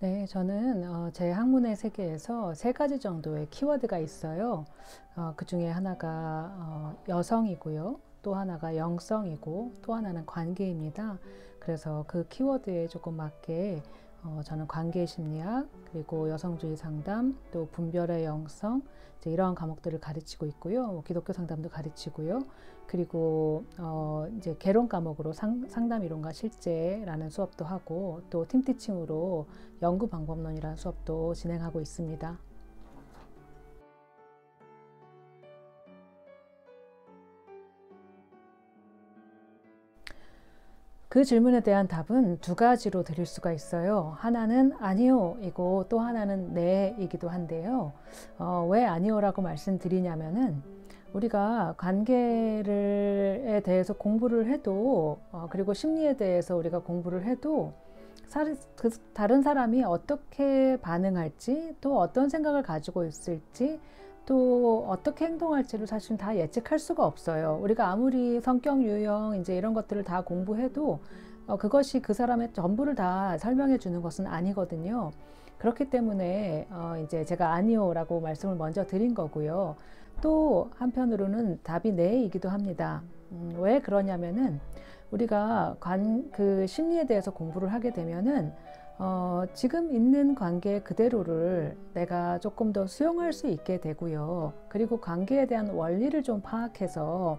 네, 저는 제 학문의 세계에서 세 가지 정도의 키워드가 있어요. 그 중에 하나가 여성이고요. 또 하나가 영성이고 또 하나는 관계입니다. 그래서 그 키워드에 조금 맞게 저는 관계 심리학, 그리고 여성주의 상담, 또 분별의 영성, 이제 이러한 과목들을 가르치고 있고요. 기독교 상담도 가르치고요. 그리고 이제 개론 과목으로 상담 이론과 실제라는 수업도 하고, 또 팀티칭으로 연구 방법론이라는 수업도 진행하고 있습니다. 그 질문에 대한 답은 두 가지로 드릴 수가 있어요. 하나는 아니요 이고 또 하나는 네 이기도 한데요. 왜 아니요라고 말씀드리냐면은 우리가 관계에 대해서 공부를 해도 그리고 심리에 대해서 우리가 공부를 해도 다른 사람이 어떻게 반응할지, 또 어떤 생각을 가지고 있을지, 또 어떻게 행동할지를 사실 다 예측할 수가 없어요. 우리가 아무리 성격 유형 이제 이런 것들을 다 공부해도 그것이 그 사람의 전부를 다 설명해 주는 것은 아니거든요. 그렇기 때문에 이제 제가 아니요라고 말씀을 먼저 드린 거고요. 또 한편으로는 답이 네이기도 합니다. 왜 그러냐면은 우리가 그 심리에 대해서 공부를 하게 되면은 지금 있는 관계 그대로를 내가 조금 더 수용할 수 있게 되고요. 그리고 관계에 대한 원리를 좀 파악해서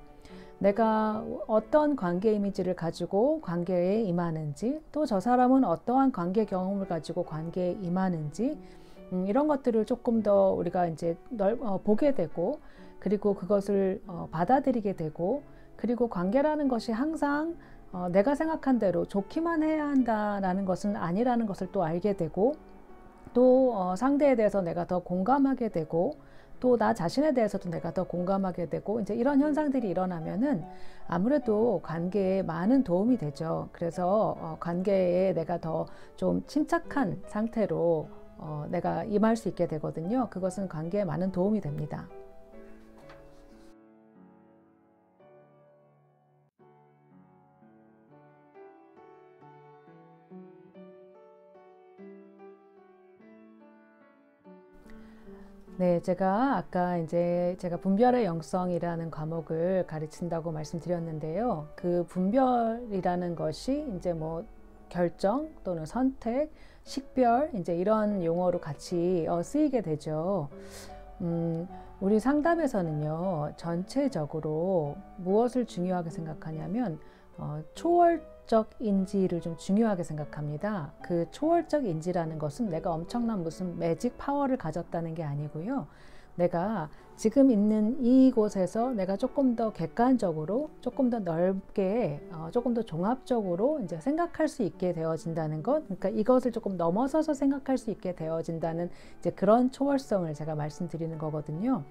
내가 어떤 관계 이미지를 가지고 관계에 임하는지, 또 저 사람은 어떠한 관계 경험을 가지고 관계에 임하는지, 이런 것들을 조금 더 우리가 이제 보게 되고, 그리고 그것을 받아들이게 되고, 그리고 관계라는 것이 항상 내가 생각한 대로 좋기만 해야 한다라는 것은 아니라는 것을 또 알게 되고, 또 상대에 대해서 내가 더 공감하게 되고, 또 나 자신에 대해서도 내가 더 공감하게 되고, 이제 이런 현상들이 일어나면은 아무래도 관계에 많은 도움이 되죠. 그래서 관계에 내가 더 좀 침착한 상태로 내가 임할 수 있게 되거든요. 그것은 관계에 많은 도움이 됩니다. 네, 제가 아까 이제 제가 분별의 영성이라는 과목을 가르친다고 말씀드렸는데요. 그 분별이라는 것이 이제 뭐 결정 또는 선택, 식별, 이제 이런 용어로 같이 쓰이게 되죠. 우리 상담에서는요, 전체적으로 무엇을 중요하게 생각하냐면, 초월적 인지를 좀 중요하게 생각합니다. 그 초월적 인지라는 것은 내가 엄청난 무슨 매직 파워를 가졌다는 게 아니고요. 내가 지금 있는 이곳에서 내가 조금 더 객관적으로, 조금 더 넓게, 조금 더 종합적으로 이제 생각할 수 있게 되어진다는 것. 그러니까 이것을 조금 넘어서서 생각할 수 있게 되어진다는 이제 그런 초월성을 제가 말씀드리는 거거든요.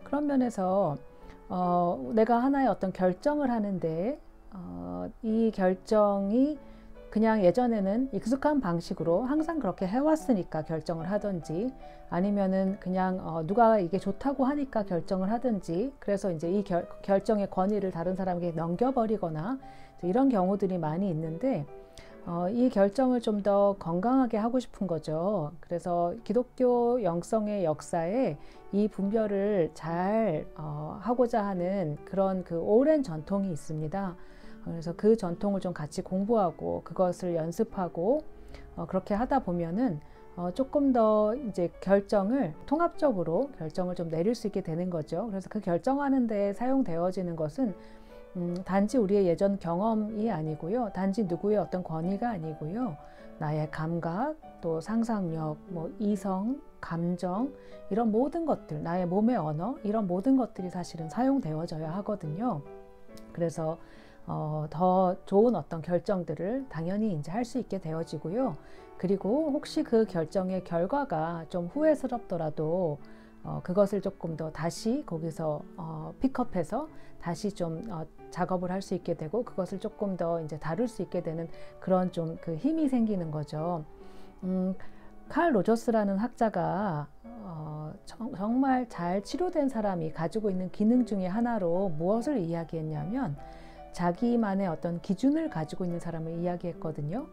그런 면에서 내가 하나의 어떤 결정을 하는데 이 결정이 그냥 예전에는 익숙한 방식으로 항상 그렇게 해왔으니까 결정을 하든지, 아니면은 그냥 누가 이게 좋다고 하니까 결정을 하든지, 그래서 이제 이 결정의 권위를 다른 사람에게 넘겨버리거나 이런 경우들이 많이 있는데, 이 결정을 좀 더 건강하게 하고 싶은 거죠. 그래서 기독교 영성의 역사에 이 분별을 잘 하고자 하는 그런 그 오랜 전통이 있습니다. 그래서 그 전통을 좀 같이 공부하고 그것을 연습하고 그렇게 하다 보면은 조금 더 이제 통합적으로 결정을 좀 내릴 수 있게 되는 거죠. 그래서 그 결정하는 데 사용되어지는 것은 단지 우리의 예전 경험이 아니고요. 단지 누구의 어떤 권위가 아니고요. 나의 감각, 또 상상력, 뭐 이성, 감정, 이런 모든 것들, 나의 몸의 언어, 이런 모든 것들이 사실은 사용되어져야 하거든요. 그래서 더 좋은 어떤 결정들을 당연히 이제 할 수 있게 되어지고요. 그리고 혹시 그 결정의 결과가 좀 후회스럽더라도 그것을 조금 더 다시 거기서 픽업해서 다시 좀 작업을 할 수 있게 되고, 그것을 조금 더 이제 다룰 수 있게 되는 그런 좀 그 힘이 생기는 거죠. 칼 로저스라는 학자가 정말 잘 치료된 사람이 가지고 있는 기능 중에 하나로 무엇을 이야기했냐면, 자기만의 어떤 기준을 가지고 있는 사람을 이야기했거든요.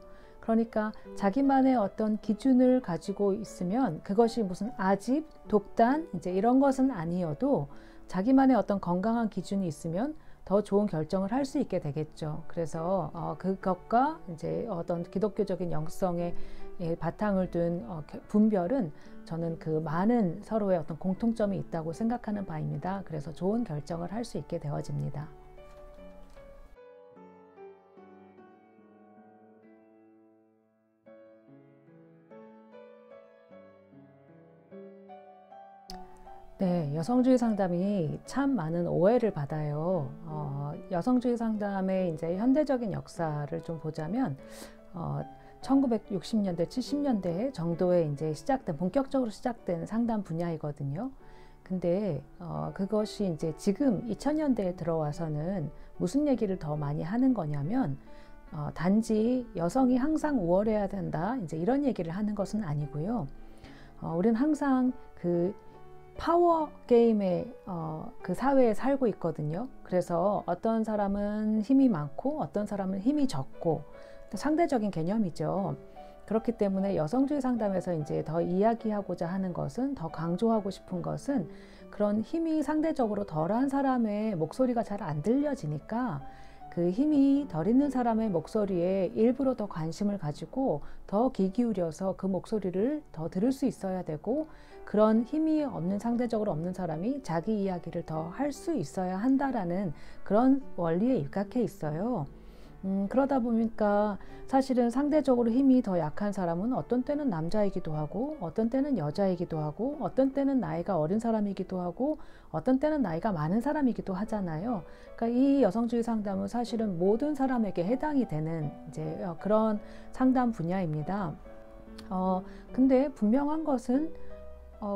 그러니까 자기만의 어떤 기준을 가지고 있으면 그것이 무슨 아집, 독단 이제 이런 것은 아니어도 자기만의 어떤 건강한 기준이 있으면 더 좋은 결정을 할 수 있게 되겠죠. 그래서 그것과 이제 어떤 기독교적인 영성의 바탕을 둔 분별은 저는 그 많은 서로의 어떤 공통점이 있다고 생각하는 바입니다. 그래서 좋은 결정을 할 수 있게 되어집니다. 네, 여성주의 상담이 참 많은 오해를 받아요. 여성주의 상담의 이제 현대적인 역사를 좀 보자면, 1960년대, 70년대 정도에 이제 본격적으로 시작된 상담 분야이거든요. 근데, 그것이 이제 지금 2000년대에 들어와서는 무슨 얘기를 더 많이 하는 거냐면, 단지 여성이 항상 우월해야 된다, 이제 이런 얘기를 하는 것은 아니고요. 우리는 항상 그 파워 게임의 그 사회에 살고 있거든요. 그래서 어떤 사람은 힘이 많고 어떤 사람은 힘이 적고 상대적인 개념이죠. 그렇기 때문에 여성주의 상담에서 이제 더 이야기하고자 하는 것은, 더 강조하고 싶은 것은 그런 힘이 상대적으로 덜한 사람의 목소리가 잘 안 들려지니까 그 힘이 덜 있는 사람의 목소리에 일부러 더 관심을 가지고 더 귀 기울여서 그 목소리를 더 들을 수 있어야 되고, 그런 힘이 없는, 상대적으로 없는 사람이 자기 이야기를 더 할 수 있어야 한다라는 그런 원리에 입각해 있어요. 그러다 보니까 사실은 상대적으로 힘이 더 약한 사람은 어떤 때는 남자이기도 하고 어떤 때는 여자이기도 하고 어떤 때는 나이가 어린 사람이기도 하고 어떤 때는 나이가 많은 사람이기도 하잖아요. 그러니까 이 여성주의 상담은 사실은 모든 사람에게 해당이 되는 이제 그런 상담 분야입니다. 근데 분명한 것은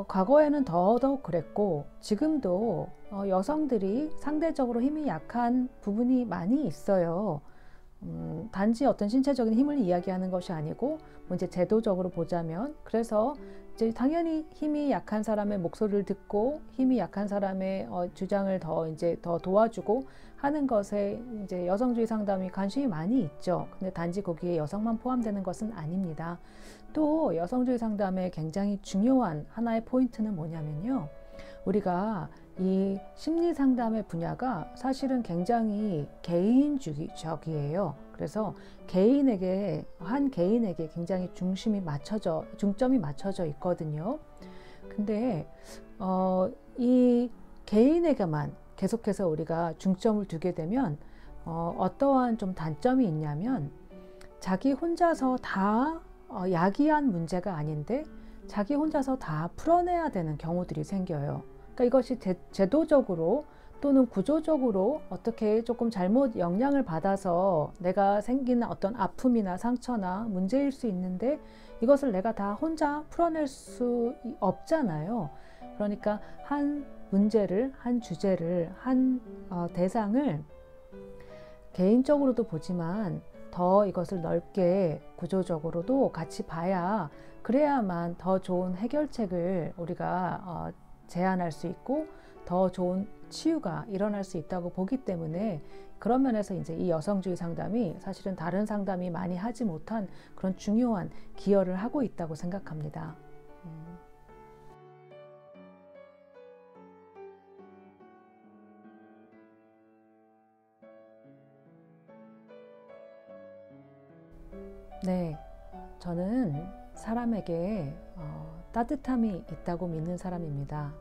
과거에는 더더욱 그랬고 지금도 여성들이 상대적으로 힘이 약한 부분이 많이 있어요. 단지 어떤 신체적인 힘을 이야기하는 것이 아니고 뭐 이제 제도적으로 보자면, 그래서 이제 당연히 힘이 약한 사람의 목소리를 듣고 힘이 약한 사람의 주장을 더 도와주고 하는 것에 이제 여성주의 상담이 관심이 많이 있죠. 근데 단지 거기에 여성만 포함되는 것은 아닙니다. 또 여성주의 상담의 굉장히 중요한 하나의 포인트는 뭐냐면요, 우리가 이 심리 상담의 분야가 사실은 굉장히 개인주의적이에요. 그래서 한 개인에게 굉장히 중점이 맞춰져 있거든요. 근데 이 개인에게만 계속해서 우리가 중점을 두게 되면 어떠한 좀 단점이 있냐면, 자기 혼자서 다 야기한 문제가 아닌데 자기 혼자서 다 풀어내야 되는 경우들이 생겨요. 그러니까 이것이 제도적으로 또는 구조적으로 어떻게 조금 잘못 영향을 받아서 내가 생긴 어떤 아픔이나 상처나 문제일 수 있는데 이것을 내가 다 혼자 풀어낼 수 없잖아요. 그러니까 한 문제를, 한 주제를, 한 대상을 개인적으로도 보지만 더 이것을 넓게 구조적으로도 같이 봐야, 그래야만 더 좋은 해결책을 우리가 제안할 수 있고 더 좋은 치유가 일어날 수 있다고 보기 때문에, 그런 면에서 이제 이 여성주의 상담이 사실은 다른 상담이 많이 하지 못한 그런 중요한 기여를 하고 있다고 생각합니다. 네, 저는 사람에게 따뜻함이 있다고 믿는 사람입니다.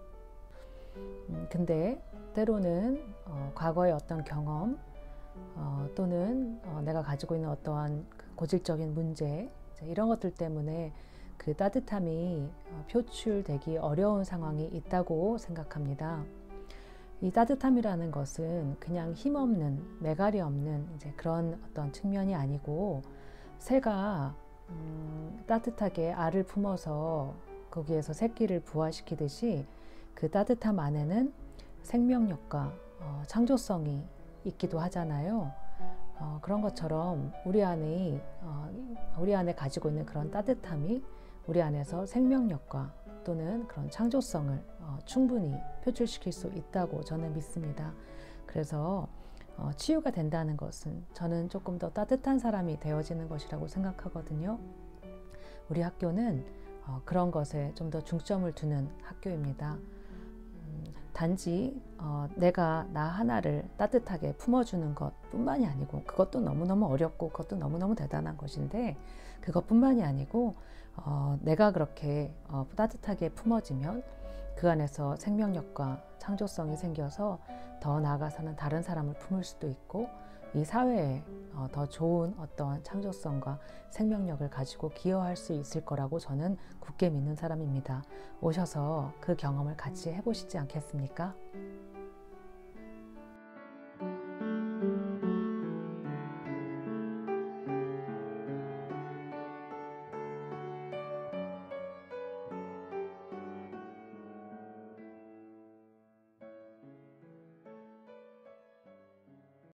근데 때로는 과거의 어떤 경험 또는 내가 가지고 있는 어떠한 고질적인 문제, 이런 것들 때문에 그 따뜻함이 표출되기 어려운 상황이 있다고 생각합니다. 이 따뜻함이라는 것은 그냥 힘없는, 매갈이 없는 이제 그런 어떤 측면이 아니고, 새가 따뜻하게 알을 품어서 거기에서 새끼를 부화시키듯이 그 따뜻함 안에는 생명력과 창조성이 있기도 하잖아요. 그런 것처럼 우리 안에 가지고 있는 그런 따뜻함이 우리 안에서 생명력과 또는 그런 창조성을 충분히 표출시킬 수 있다고 저는 믿습니다. 그래서 치유가 된다는 것은 저는 조금 더 따뜻한 사람이 되어지는 것이라고 생각하거든요. 우리 학교는 그런 것에 좀 더 중점을 두는 학교입니다. 단지 내가 나 하나를 따뜻하게 품어주는 것뿐만이 아니고, 그것도 너무너무 어렵고 그것도 너무너무 대단한 것인데, 그것뿐만이 아니고 내가 그렇게 따뜻하게 품어지면 그 안에서 생명력과 창조성이 생겨서 더 나아가서는 다른 사람을 품을 수도 있고, 이 사회에 더 좋은 어떠한 창조성과 생명력을 가지고 기여할 수 있을 거라고 저는 굳게 믿는 사람입니다. 오셔서 그 경험을 같이 해보시지 않겠습니까?